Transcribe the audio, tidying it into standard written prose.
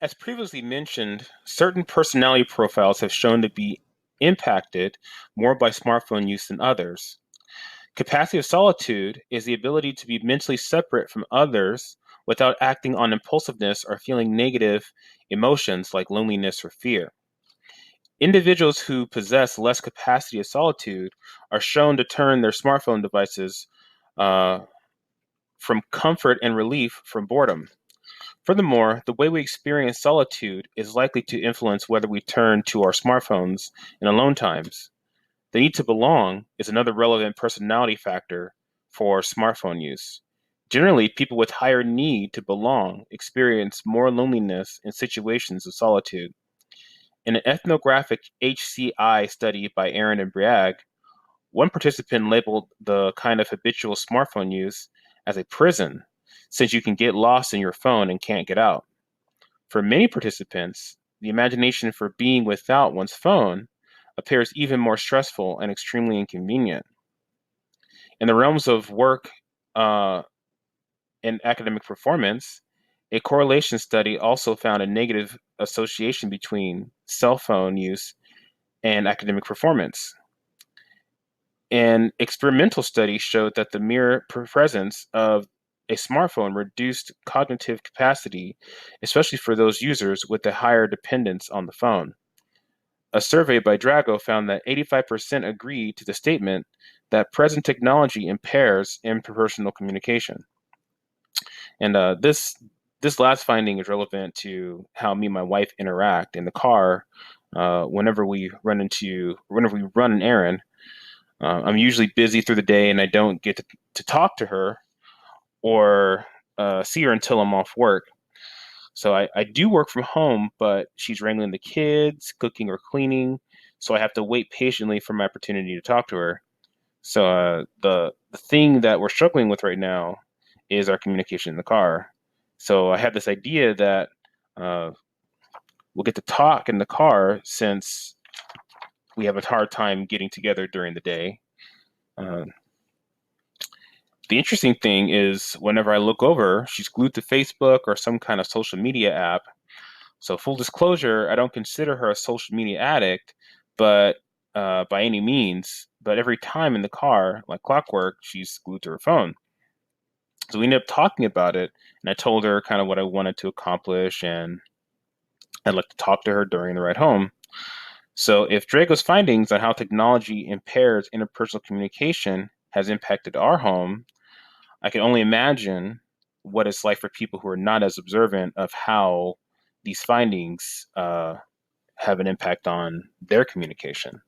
As previously mentioned, certain personality profiles have shown to be impacted more by smartphone use than others. Capacity of solitude is the ability to be mentally separate from others without acting on impulsiveness or feeling negative emotions like loneliness or fear. Individuals who possess less capacity of solitude are shown to turn their smartphone devices uh, from comfort and relief from boredom. Furthermore, the way we experience solitude is likely to influence whether we turn to our smartphones in alone times. The need to belong is another relevant personality factor for smartphone use. Generally, people with higher need to belong experience more loneliness in situations of solitude. In an ethnographic HCI study by Aaron and Briag, one participant labeled the kind of habitual smartphone use as a prison, since you can get lost in your phone and can't get out. For many participants, the imagination for being without one's phone appears even more stressful and extremely inconvenient. In the realms of work uh, and academic performance, a correlation study also found a negative association between cell phone use and academic performance. An experimental study showed that the mere presence of a smartphone reduced cognitive capacity, especially for those users with a higher dependence on the phone. A survey by Drago found that 85% agreed to the statement that present technology impairs interpersonal communication. And this last finding is relevant to how me and my wife interact in the car whenever we run an errand. I'm usually busy through the day, and I don't get to talk to her or see her until I'm off work. So I do work from home, but she's wrangling the kids, cooking or cleaning. So I have to wait patiently for my opportunity to talk to her. So the thing that we're struggling with right now is our communication in the car. So I have this idea that uh, we'll get to talk in the car since we have a hard time getting together during the day. Uh, the interesting thing is whenever I look over, she's glued to Facebook or some kind of social media app. So full disclosure, I don't consider her a social media addict, but by any means. But every time in the car, like clockwork, she's glued to her phone. So we ended up talking about it, and I told her kind of what I wanted to accomplish, and I'd like to talk to her during the ride home. So if Drago's findings on how technology impairs interpersonal communication has impacted our home, I can only imagine what it's like for people who are not as observant of how these findings have an impact on their communication.